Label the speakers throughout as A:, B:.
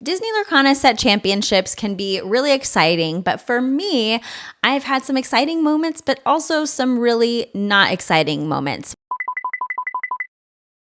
A: Disney Lorcana Set Championships can be really exciting, but for me, I've had some exciting moments, but also some really not exciting moments.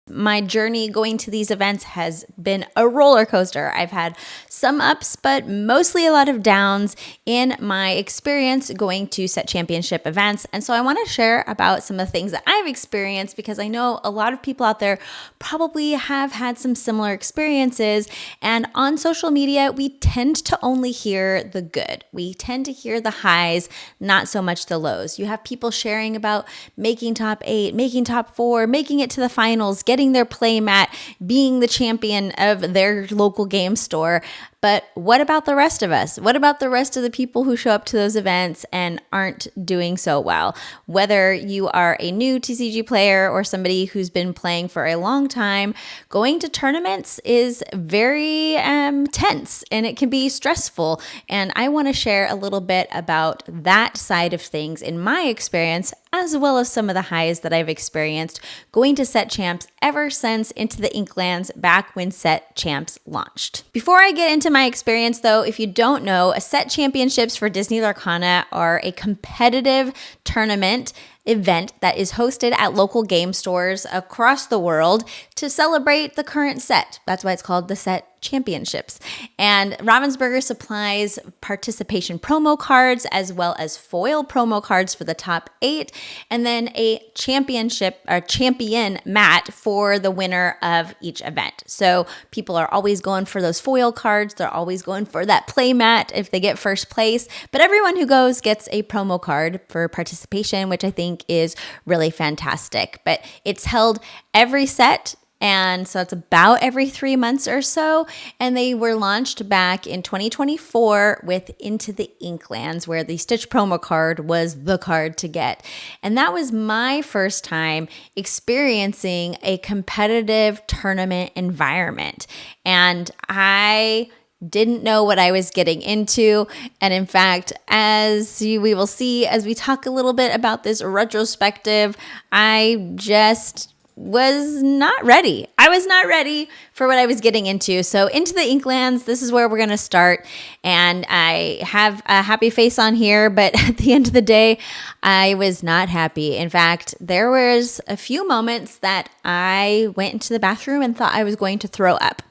A: My journey going to these events has been a roller coaster. I've had some ups, but mostly a lot of downs in my experience going to set championship events. And so I want to share about some of the things that I've experienced because I know a lot of people out there probably have had some similar experiences. And on social media, we tend to only hear the good. We tend to hear the highs, not so much the lows. You have people sharing about making top 8, making top 4, making it to the finals, getting their play mat, being the champion of their local game store. But what about the rest of us? What about the rest of the people who show up to those events and aren't doing so well? Whether you are a new TCG player or somebody who's been playing for a long time, going to tournaments is very tense and it can be stressful. And I want to share a little bit about that side of things in my experience, as well as some of the highs that I've experienced going to Set Champs ever since Into the Inklands back when Set Champs launched. Before I get into my experience though, if you don't know, Set Championships for Disney Lorcana are a competitive tournament event that is hosted at local game stores across the world to celebrate the current set. That's why it's called the Set Championships. And Ravensburger supplies participation promo cards as well as foil promo cards for the top 8, and then a championship or champion mat for the winner of each event. So people are always going for those foil cards. They're always going for that play mat if they get first place. But everyone who goes gets a promo card for participation, which I think is really fantastic. But it's held every set. And so it's about every 3 months or so. And they were launched back in 2024 with Into the Inklands, where the Stitch promo card was the card to get. And that was my first time experiencing a competitive tournament environment. And I didn't know what I was getting into. And in fact, as we will see as we talk a little bit about this retrospective, I just was not ready. I was not ready for what I was getting into. So Into the Inklands, this is where we're going to start. And I have a happy face on here, but at the end of the day, I was not happy. In fact, there was a few moments that I went into the bathroom and thought I was going to throw up.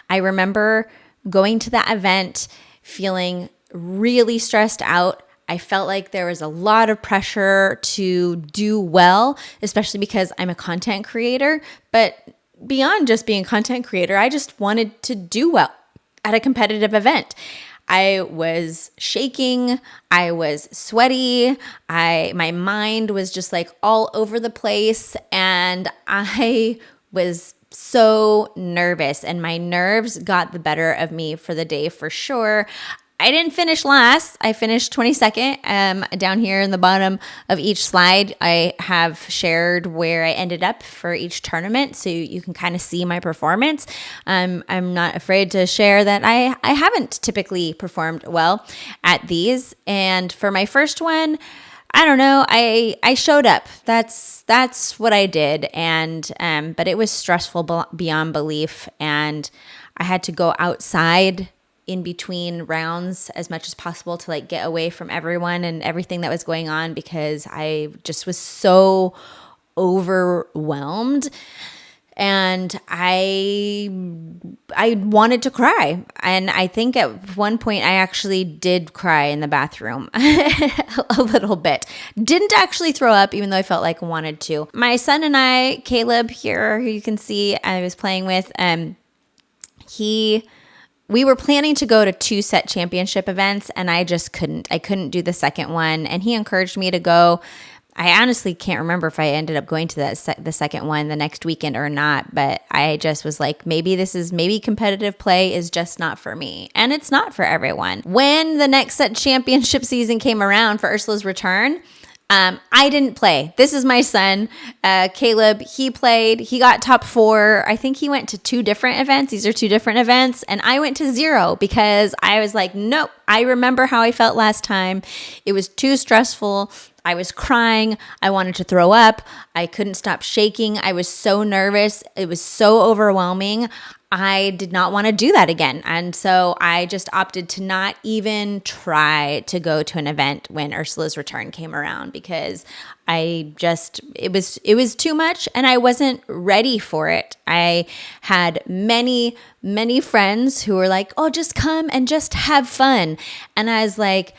A: I remember going to that event feeling really stressed out. I felt like there was a lot of pressure to do well, especially because I'm a content creator. But beyond just being a content creator, I just wanted to do well at a competitive event. I was shaking, I was sweaty, my mind was just like all over the place, and I was so nervous, and my nerves got the better of me for the day for sure. I didn't finish last. I finished 22nd. Down here in the bottom of each slide, I have shared where I ended up for each tournament, so you can kind of see my performance. I'm not afraid to share that I haven't typically performed well at these. And for my first one, I don't know. I showed up. That's what I did, and but it was stressful beyond belief, and I had to go outside in between rounds as much as possible to like get away from everyone and everything that was going on because I just was so overwhelmed. And I wanted to cry. And I think at one point I actually did cry in the bathroom a little bit. Didn't actually throw up, even though I felt like I wanted to. My son and I, Caleb here, who you can see I was playing with, we were planning to go to 2 set championship events, and I just couldn't. I couldn't do the second one, and he encouraged me to go. I honestly can't remember if I ended up going to the second one the next weekend or not, but I just was like, maybe competitive play is just not for me, and it's not for everyone. When the next set championship season came around for Ursula's return, I didn't play. This is my son, Caleb. He played. He got top 4. I think he went to 2 different events. These are 2 different events. And I went to 0 because I was like, nope, I remember how I felt last time. It was too stressful. I was crying. I wanted to throw up. I couldn't stop shaking. I was so nervous. It was so overwhelming. I did not want to do that again. And so I just opted to not even try to go to an event when Ursula's return came around, because it was too much and I wasn't ready for it. I had many, many friends who were like, oh, just come and just have fun. And I was like,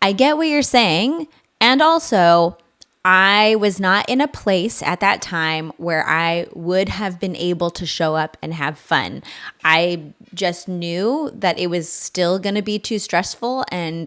A: I get what you're saying. And also, I was not in a place at that time where I would have been able to show up and have fun. I just knew that it was still going to be too stressful, and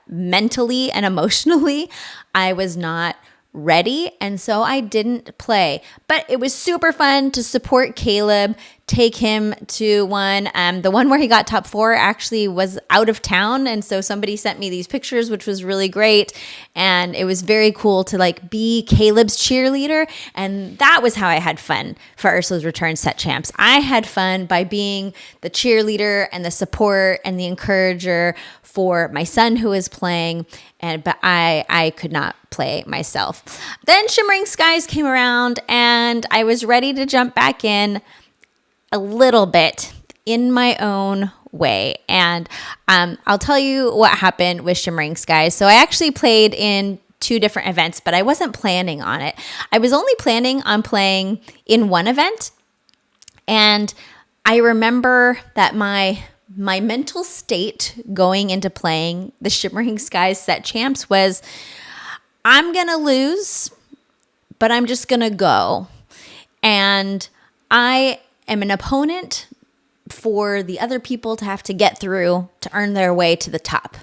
A: mentally and emotionally, I was not ready. And so I didn't play. But it was super fun to support Caleb, take him to one. The one where he got top 4 actually was out of town. And so somebody sent me these pictures, which was really great. And it was very cool to like be Caleb's cheerleader. And that was how I had fun for Ursula's Return Set Champs. I had fun by being the cheerleader and the support and the encourager for my son who was playing, but I could not play myself. Then Shimmering Skies came around and I was ready to jump back in a little bit in my own way. And I'll tell you what happened with Shimmering Skies. So I actually played in 2 different events, but I wasn't planning on it. I was only planning on playing in one event. And I remember that my mental state going into playing the Shimmering Skies Set Champs was, I'm going to lose, but I'm just going to go. And I am an opponent for the other people to have to get through to earn their way to the top.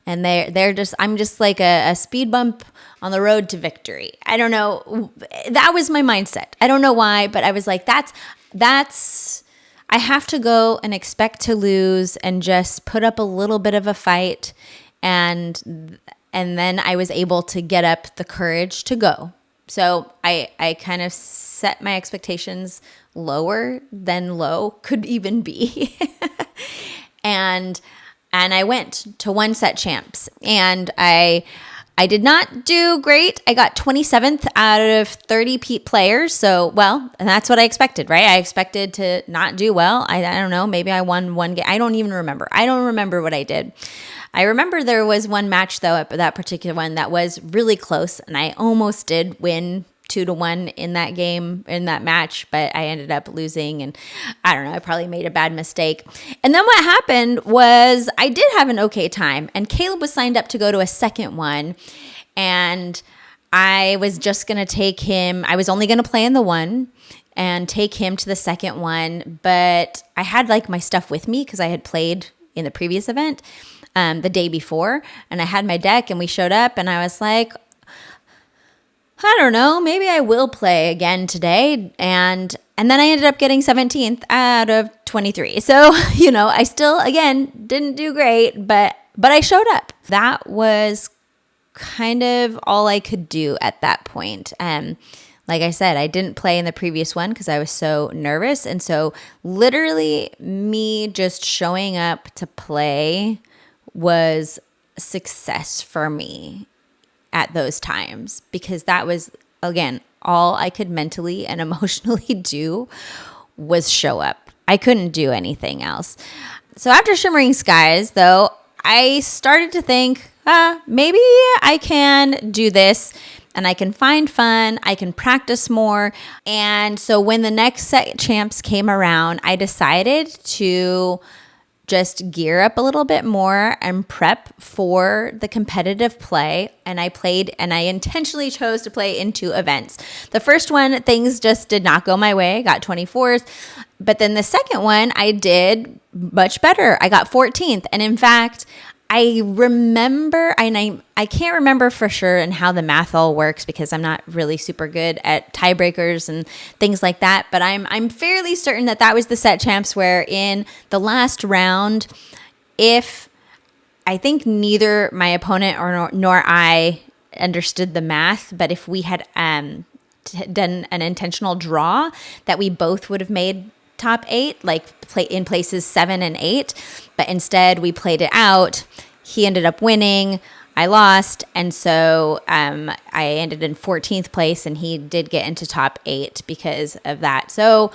A: And I'm just like a speed bump on the road to victory. I don't know. That was my mindset. I don't know why, but I was like, I have to go and expect to lose and just put up a little bit of a fight. And then I was able to get up the courage to go. So I kind of set my expectations lower than low could even be. And I went to one Set Champs, and I did not do great. I got 27th out of 30 players. So, and that's what I expected, right? I expected to not do well. I don't know. Maybe I won one game. I don't even remember. I don't remember what I did. I remember there was one match, though, at that particular one that was really close, and I almost did win 2-1 in that game, in that match, but I ended up losing, and I don't know, I probably made a bad mistake. And then what happened was I did have an okay time, and Caleb was signed up to go to a second one, and I was just going to take him. I was only going to play in the one and take him to the second one, but I had like my stuff with me because I had played in the previous event the day before, and I had my deck, and we showed up, and I was like, I don't know, maybe I will play again today. And then I ended up getting 17th out of 23. So, I still, again, didn't do great, but I showed up. That was kind of all I could do at that point. Like I said, I didn't play in the previous one because I was so nervous. And so literally me just showing up to play was success for me at those times, because that was, again, all I could mentally and emotionally do was show up. I couldn't do anything else. So after Shimmering Skies, though, I started to think, maybe I can do this and I can find fun. I can practice more. And so when the next Set Champs came around, I decided to just gear up a little bit more and prep for the competitive play. And I played, and I intentionally chose to play in 2 events. The first one, things just did not go my way. I got 24th. But then the second one, I did much better. I got 14th. And in fact, I remember, and I can't remember for sure and how the math all works because I'm not really super good at tiebreakers and things like that. But I'm fairly certain that was the Set Champs where in the last round, if I think neither my opponent nor I understood the math, but if we had done an intentional draw, that we both would have made top 8, like play in places 7 and 8. But instead we played it out. he ended up winning. I lost, and so I ended in 14th place, and he did get into top 8 because of that. So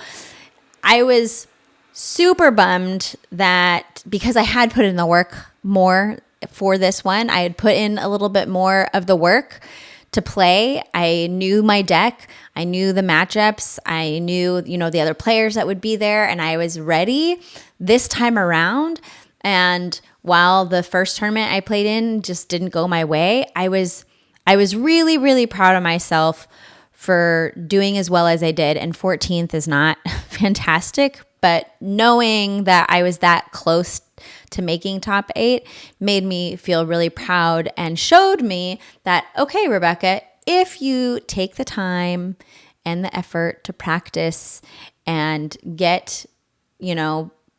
A: I was super bummed that because I had put in the work more for this one, I had put in a little bit more of the work to play. I knew my deck. I knew the matchups. I knew, the other players that would be there, and I was ready this time around. And while the first tournament I played in just didn't go my way, I was really, really proud of myself for doing as well as I did. And 14th is not fantastic, but knowing that I was that close to making top 8 made me feel really proud and showed me that, okay, Rebecca, if you take the time and the effort to practice and get,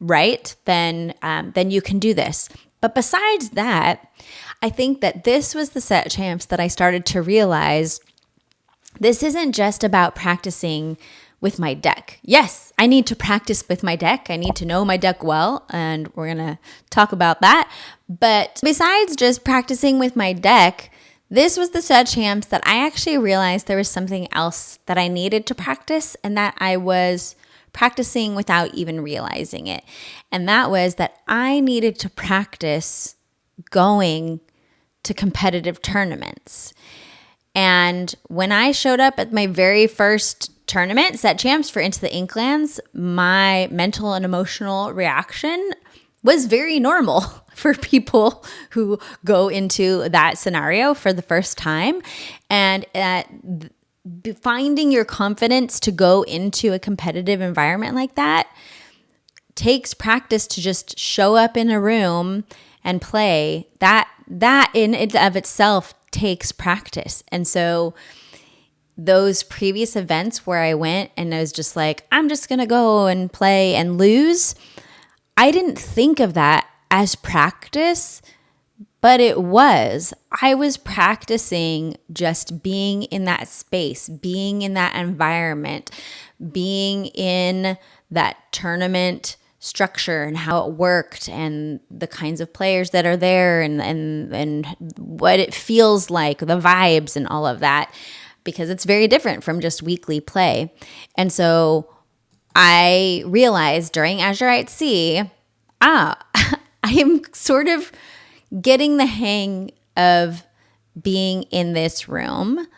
A: right, then you can do this. But besides that, I think that this was the set champs that I started to realize this isn't just about practicing with my deck. Yes, I need to practice with my deck. I need to know my deck well, and we're going to talk about that. But besides just practicing with my deck, this was the set champs that I actually realized there was something else that I needed to practice, and that I was practicing without even realizing it. And that was that I needed to practice going to competitive tournaments. And when I showed up at my very first tournament, Set Champs for Into the Inklands, my mental and emotional reaction was very normal for people who go into that scenario for the first time. And finding your confidence to go into a competitive environment like that takes practice to just show up in a room and play. That in and of itself takes practice. And so those previous events where I went and I was just like, I'm just going to go and play and lose, I didn't think of that as practice, but it was. I was practicing just being in that space, being in that environment, being in that tournament structure and how it worked and the kinds of players that are there and what it feels like, the vibes and all of that, because it's very different from just weekly play. And so I realized during Azurite Sea, I am sort of getting the hang of being in this room,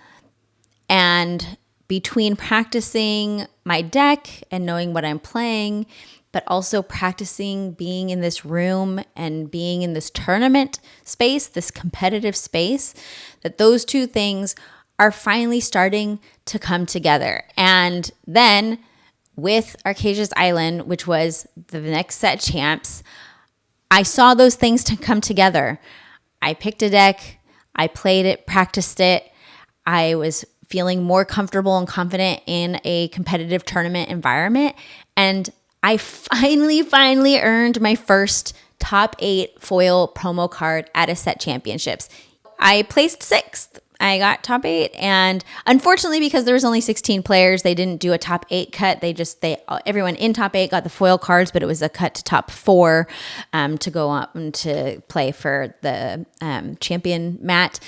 A: and between practicing my deck and knowing what I'm playing, but also practicing being in this room and being in this tournament space, this competitive space, that those two things are finally starting to come together. And then with Arcasia's Island, which was the next set champs, I saw those things to come together. I picked a deck, I played it, practiced it. I was feeling more comfortable and confident in a competitive tournament environment. And I finally earned my first top 8 foil promo card at a set championships. I placed 6th. I got top 8, and unfortunately, because there was only 16 players, they didn't do a top 8 cut. Everyone in top 8 got the foil cards, but it was a cut to top 4 to go on to play for the champion mat.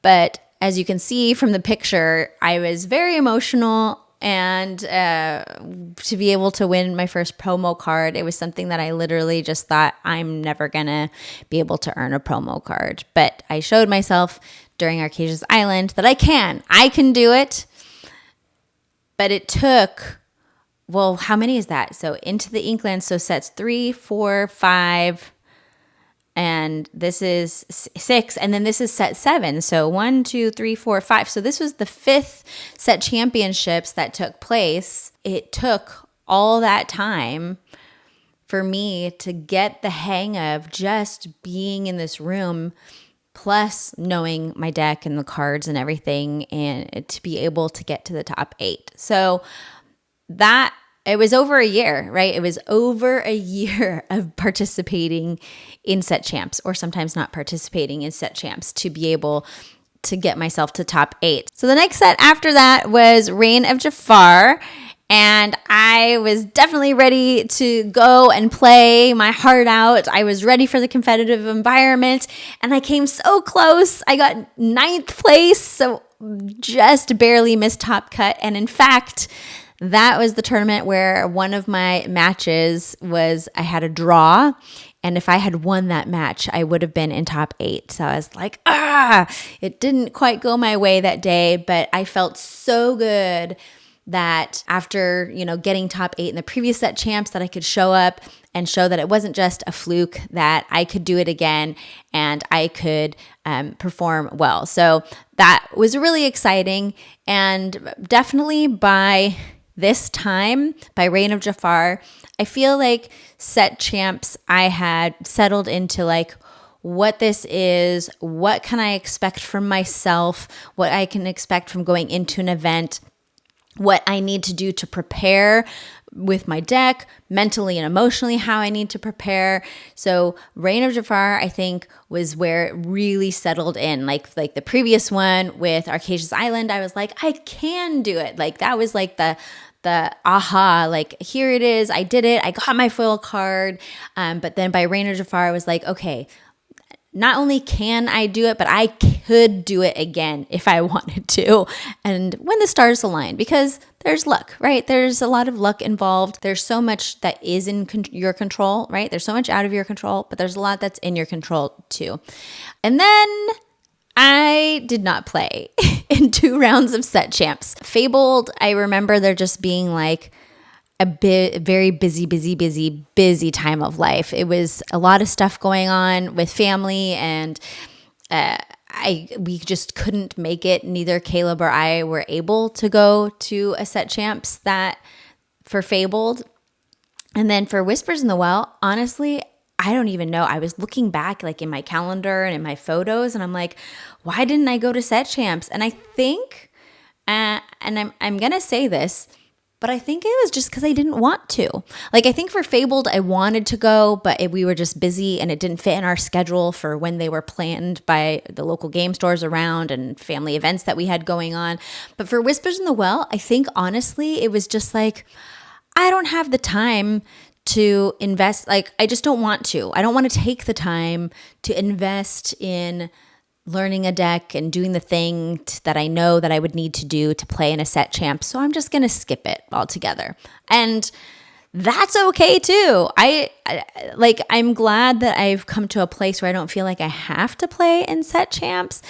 A: But as you can see from the picture, I was very emotional, and to be able to win my first promo card, it was something that I literally just thought, I'm never gonna be able to earn a promo card. But I showed myself during Arcasia's Island that I can do it. But it took, well, how many is that? So Into the Inklands, so sets 3, 4, 5, and this is 6, and then this is set 7. So 1, 2, 3, 4, 5. So this was the 5th set championships that took place. It took all that time for me to get the hang of just being in this room, plus knowing my deck and the cards and everything, and to be able to get to the top 8. So that, it was over a year, right? It was over a year of participating in set champs, or sometimes not participating in set champs, to be able to get myself to top 8. So the next set after that was Reign of Jafar. And I was definitely ready to go and play my heart out. I was ready for the competitive environment, and I came so close. I got 9th place, so just barely missed top cut. And in fact, that was the tournament where one of my matches was I had a draw. And if I had won that match, I would have been in top 8. So I was like, it didn't quite go my way that day, but I felt so good that after, getting top 8 in the previous set champs, that I could show up and show that it wasn't just a fluke, that I could do it again and I could perform well. So that was really exciting. And definitely by this time, by Reign of Jafar, I feel like set champs, I had settled into like what this is, what can I expect from myself, what I can expect from going into an event, what I need to do to prepare with my deck, mentally and emotionally, how I need to prepare. So Reign of Jafar, I think, was where it really settled in. Like the previous one with Arcasia's Island, I was like, I can do it. Like that was like the aha, like here it is, I did it, I got my foil card. But then by Reign of Jafar, I was like, okay, not only can I do it, but I could do it again if I wanted to. And when the stars align, because there's luck, right? There's a lot of luck involved. There's so much that is in your control, right? There's so much out of your control, but there's a lot that's in your control too. And then I did not play in 2 rounds of set champs. Fabled, I remember there just being like very busy time of life. It was a lot of stuff going on with family, and we just couldn't make it. Neither Caleb or I were able to go to a set champs that for Fabled. And then for Whispers in the Well, honestly, I don't even know. I was looking back like in my calendar and in my photos, and I'm like, why didn't I go to set champs? And I think, and I'm going to say this, but I think it was just because I didn't want to. Like, I think for Fabled, I wanted to go, but we were just busy and it didn't fit in our schedule for when they were planned by the local game stores around and family events that we had going on. But for Whispers in the Well, I think honestly, it was just like, I don't have the time to invest. Like, I just don't want to. I don't want to take the time to invest in learning a deck and doing the thing that I know that I would need to do to play in a set champ. So I'm just going to skip it altogether. And that's okay too. I'm glad that I've come to a place where I don't feel like I have to play in set champs.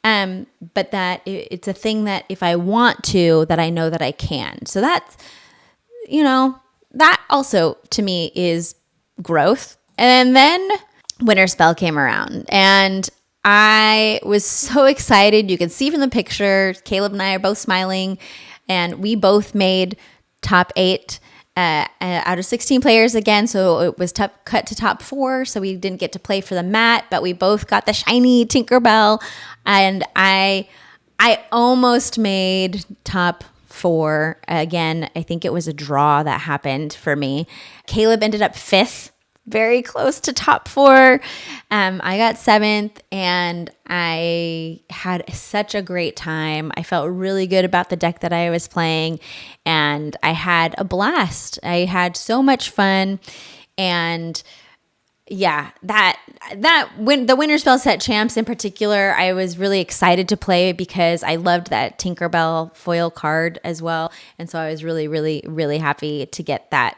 A: But that it's a thing that if I want to, that I know that I can. So that's, that also to me is growth. And then Winter Spell came around, and I was so excited. You can see from the picture, Caleb and I are both smiling, and we both made top 8 out of 16 players again. So it was cut to top 4. So we didn't get to play for the mat, but we both got the shiny Tinkerbell, and I almost made top 4 again. I think it was a draw that happened for me. Caleb ended up 5th. Very close to top 4. I got 7th, and I had such a great time. I felt really good about the deck that I was playing, and I had a blast. I had so much fun, and yeah, the Winter Spell Set Champs in particular, I was really excited to play because I loved that Tinkerbell foil card as well, and so I was really, really, really happy to get that.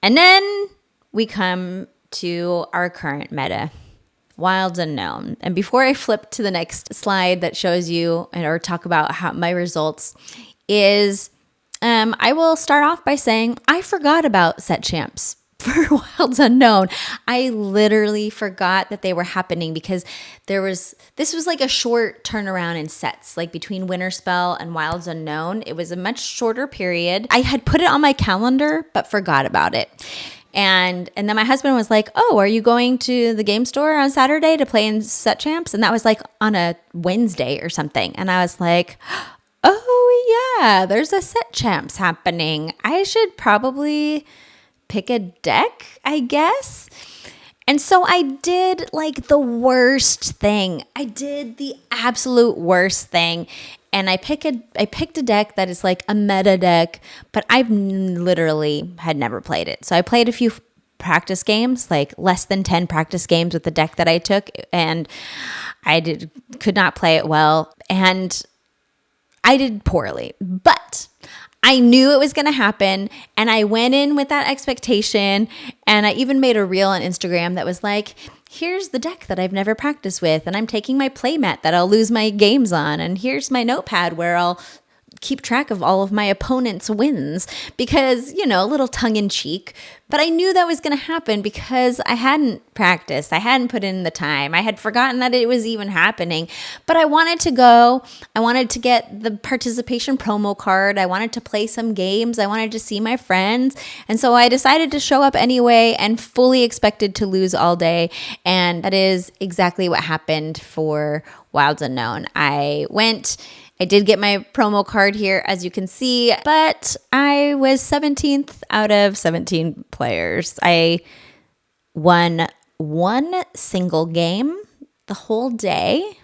A: And then we come to our current meta, Wilds Unknown. And before I flip to the next slide that shows you or talk about how my results is, I will start off by saying I forgot about set champs for Wilds Unknown. I literally forgot that they were happening because this was like a short turnaround in sets, like between Winter Spell and Wilds Unknown. It was a much shorter period. I had put it on my calendar, but forgot about it. And then my husband was like, oh, are you going to the game store on Saturday to play in set champs? And that was like on a Wednesday or something. And I was like, oh yeah, there's a set champs happening. I should probably pick a deck, I guess. And so I did like the worst thing. I did the absolute worst thing. And I picked a deck that is like a meta deck, but I've literally had never played it. So I played a few practice games, like less than 10 practice games with the deck that I took, and could not play it well, and I did poorly. But I knew it was going to happen, and I went in with that expectation, and I even made a reel on Instagram that was like, here's the deck that I've never practiced with, and I'm taking my playmat that I'll lose my games on, and here's my notepad where I'll keep track of all of my opponent's wins, because, a little tongue in cheek, but I knew that was going to happen because I hadn't practiced. I hadn't put in the time. I had forgotten that it was even happening, but I wanted to go. I wanted to get the participation promo card. I wanted to play some games. I wanted to see my friends. And so I decided to show up anyway and fully expected to lose all day. And that is exactly what happened for Wilds Unknown. I did get my promo card here, as you can see, but I was 17th out of 17 players. I won one single game the whole day,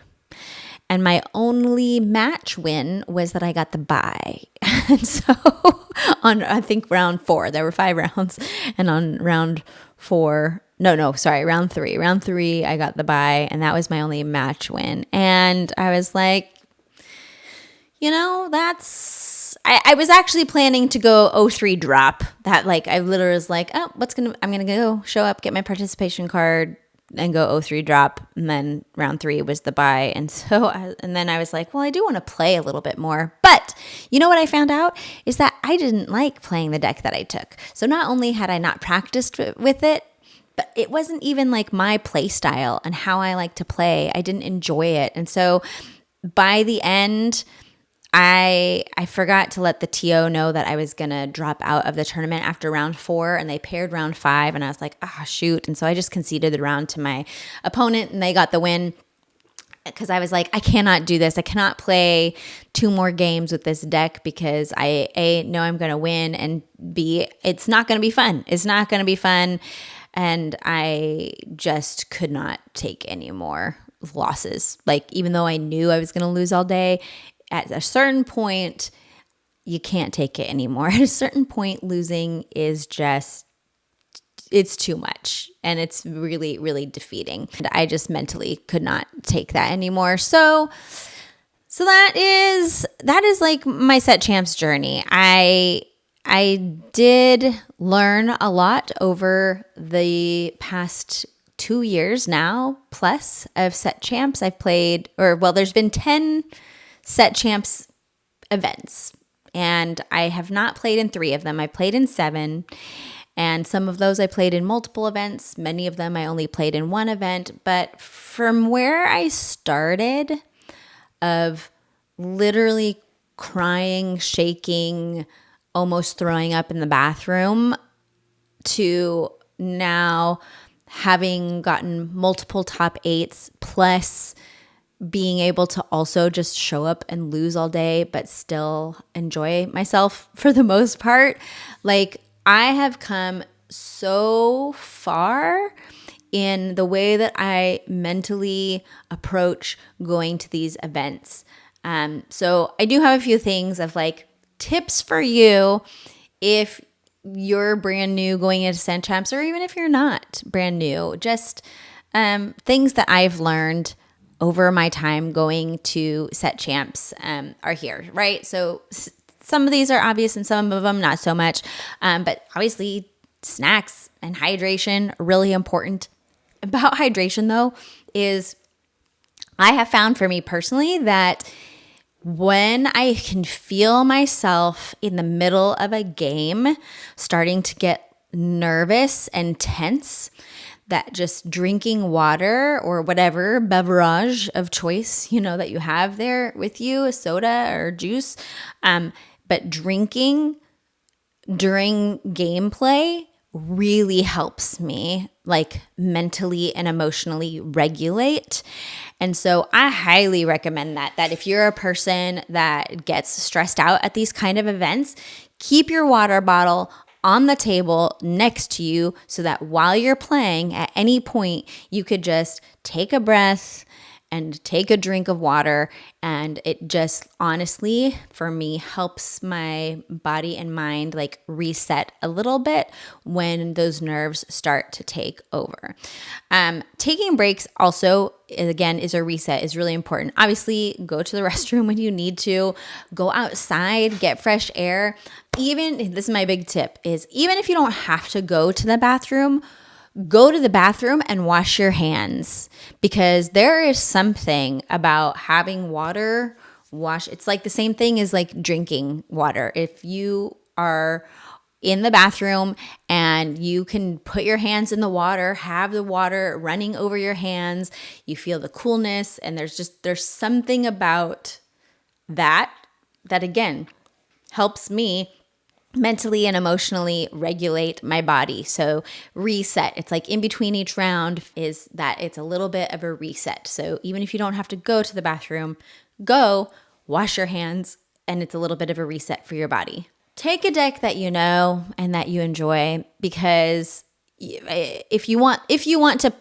A: and my only match win was that I got the bye. And so on, I think, round 4, there were 5 rounds, and on round 3, I got the bye, and that was my only match win. And I was like, I was actually planning to go 0-3 drop. That, like, I literally was like, I'm going to go show up, get my participation card, and go 0-3 drop. And then round 3 was the bye. And then I was like, well, I do want to play a little bit more. But you know what I found out is that I didn't like playing the deck that I took. So not only had I not practiced with it, but it wasn't even like my play style and how I like to play. I didn't enjoy it. And so by the end, I forgot to let the TO know that I was going to drop out of the tournament after round 4, and they paired round 5, and I was like, shoot. And so I just conceded the round to my opponent, and they got the win, because I was like, I cannot do this. I cannot play 2 more games with this deck, because I know I'm going to win, and B, it's not going to be fun. It's not going to be fun. And I just could not take any more losses. Like, even though I knew I was going to lose all day, at a certain point, you can't take it anymore. At a certain point, losing is just, it's too much. And it's really, really defeating. And I just mentally could not take that anymore. So that is like my Set Champs journey. I did learn a lot over the past 2 years now, plus, of Set Champs. I've played, there's been 10 Set Champs events, and I have not played in 3 of them. I played in 7, and some of those I played in multiple events. Many of them I only played in 1 event. But from where I started, of literally crying, shaking, almost throwing up in the bathroom, to now having gotten multiple top 8s, plus being able to also just show up and lose all day, but still enjoy myself for the most part. Like, I have come so far in the way that I mentally approach going to these events. So I do have a few things of like tips for you if you're brand new going into Set Champs, or even if you're not brand new, just things that I've learned over my time going to Set Champs are here, right? So some of these are obvious and some of them not so much. But obviously snacks and hydration are really important. About hydration though, is I have found for me personally that when I can feel myself in the middle of a game starting to get nervous and tense, that just drinking water or whatever beverage of choice, that you have there with you, a soda or juice, but drinking during gameplay really helps me like mentally and emotionally regulate. And so I highly recommend that if you're a person that gets stressed out at these kind of events, keep your water bottle on the table next to you, so that while you're playing, at any point, you could just take a breath and take a drink of water. And it just honestly, for me, helps my body and mind like reset a little bit when those nerves start to take over. Taking breaks also, again, is a reset, is really important. Obviously, go to the restroom when you need to, go outside, get fresh air. Even, this is my big tip, is even if you don't have to go to the bathroom, go to the bathroom and wash your hands, because there is something about having water wash. It's like the same thing as like drinking water. If you are in the bathroom and you can put your hands in the water, have the water running over your hands, you feel the coolness, and there's something about that again helps me mentally and emotionally regulate my body. So reset. It's like in between each round is that it's a little bit of a reset. So even if you don't have to go to the bathroom, go wash your hands, and it's a little bit of a reset for your body. Take a deck that you know and that you enjoy, because if you want to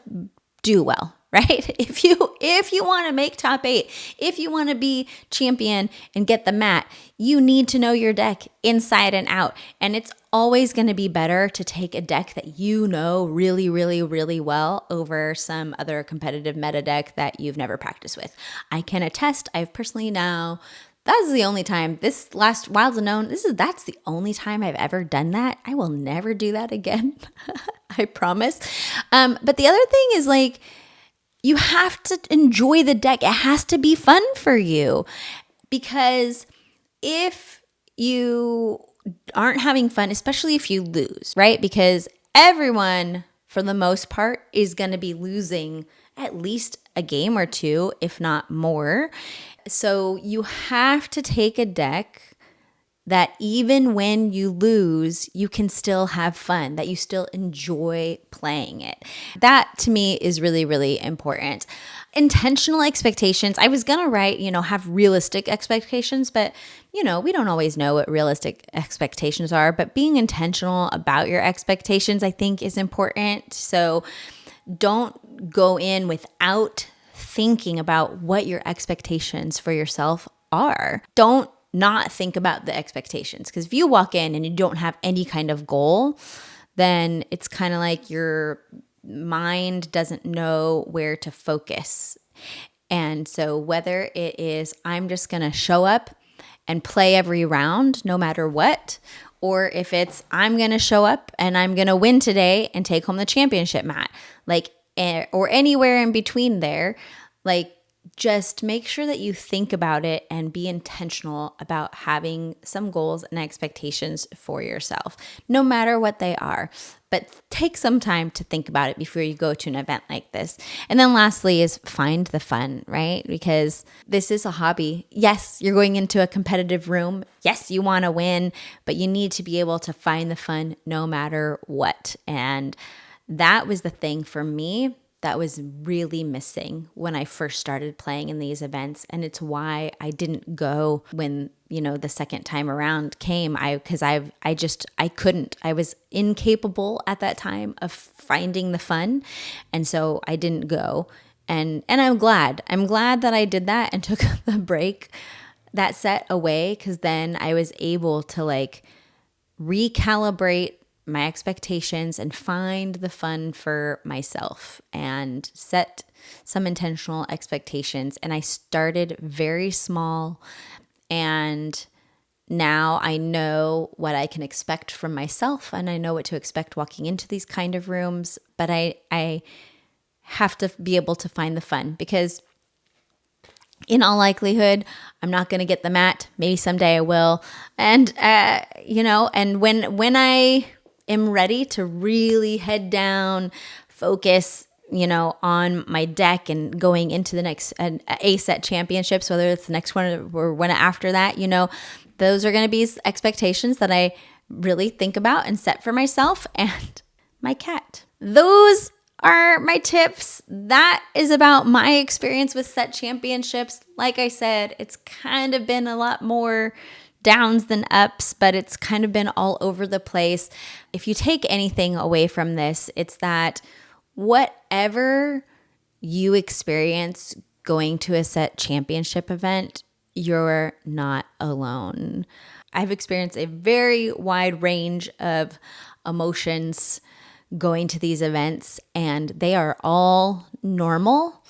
A: do well, right? If you want to make top 8, if you want to be champion and get the mat, you need to know your deck inside and out. And it's always going to be better to take a deck that you know really, really, really well over some other competitive meta deck that you've never practiced with. I can attest, I've personally now, that's the only time, this last Wilds Unknown, that's the only time I've ever done that. I will never do that again. I promise. But the other thing is like, you have to enjoy the deck. It has to be fun for you, because if you aren't having fun, especially if you lose, right? Because everyone, for the most part, is going to be losing at least a game or two, if not more. So you have to take a deck that even when you lose, you can still have fun, that you still enjoy playing it. That to me is really, really important. Intentional expectations. I was going to write, have realistic expectations, but we don't always know what realistic expectations are, but being intentional about your expectations, I think, is important. So don't go in without thinking about what your expectations for yourself are. Don't not think about the expectations, because if you walk in and you don't have any kind of goal, then it's kind of like your mind doesn't know where to focus. And so whether it is I'm just going to show up and play every round no matter what, or if it's I'm going to show up and I'm going to win today and take home the championship mat, or anywhere in between there, just make sure that you think about it and be intentional about having some goals and expectations for yourself, no matter what they are. But take some time to think about it before you go to an event like this. And then lastly is find the fun, right? Because this is a hobby. Yes, you're going into a competitive room. Yes, you want to win, but you need to be able to find the fun no matter what. And that was the thing for me that was really missing when I first started playing in these events. And it's why I didn't go when, the second time around came. Because I couldn't. I was incapable at that time of finding the fun. And so I didn't go. And I'm glad. I'm glad that I did that and took the break, that set away, because then I was able to recalibrate my expectations and find the fun for myself and set some intentional expectations. And I started very small, and now I know what I can expect from myself, and I know what to expect walking into these kind of rooms, but I have to be able to find the fun, because in all likelihood, I'm not going to get the mat. Maybe someday I will. And, and when I am ready to really head down, focus, on my deck and going into the next A set championships, whether it's the next one or one after that, those are going to be expectations that I really think about and set for myself and my cat. Those are my tips. That is about my experience with set championships. Like I said, it's kind of been a lot more downs than ups, but it's kind of been all over the place. If you take anything away from this, it's that whatever you experience going to a set championship event, you're not alone. I've experienced a very wide range of emotions going to these events, and they are all normal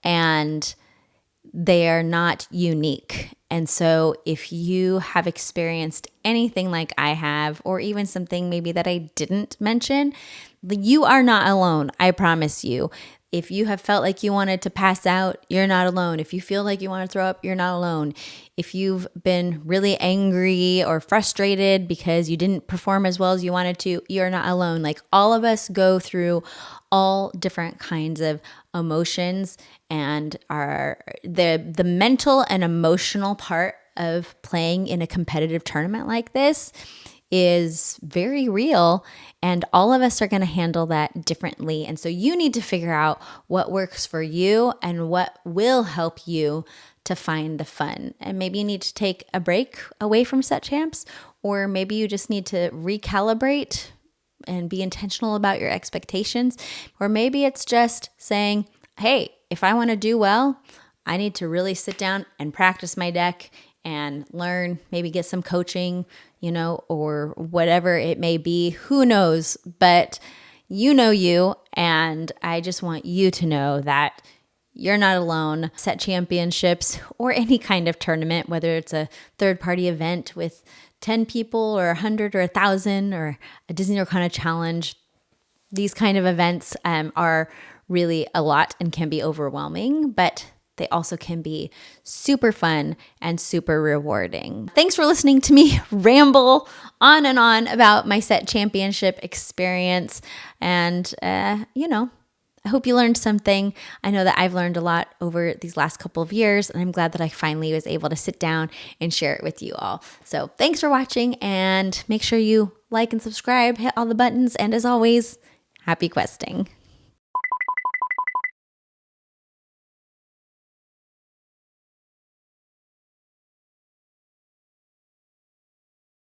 A: and they are not unique. And so if you have experienced anything like I have, or even something maybe that I didn't mention, you are not alone. I promise you. If you have felt like you wanted to pass out, you're not alone. If you feel like you want to throw up, you're not alone. If you've been really angry or frustrated because you didn't perform as well as you wanted to, you're not alone. Like, all of us go through all different kinds of emotions, and the mental and emotional part of playing in a competitive tournament like this is very real, and all of us are going to handle that differently. And so you need to figure out what works for you and what will help you to find the fun. And maybe you need to take a break away from set champs, or maybe you just need to recalibrate and be intentional about your expectations. Or maybe it's just saying, hey, if I want to do well, I need to really sit down and practice my deck and learn, maybe get some coaching, or whatever it may be. Who knows? But you, and I just want you to know that you're not alone. Set championships, or any kind of tournament, whether it's a third-party event with 10 people or 100 or 1,000, or a Disney Lorcana challenge, these kind of events are really a lot and can be overwhelming, but they also can be super fun and super rewarding. Thanks for listening to me ramble on and on about my set championship experience. And, I hope you learned something. I know that I've learned a lot over these last couple of years, and I'm glad that I finally was able to sit down and share it with you all. So thanks for watching, and make sure you like and subscribe, hit all the buttons, and as always, happy questing.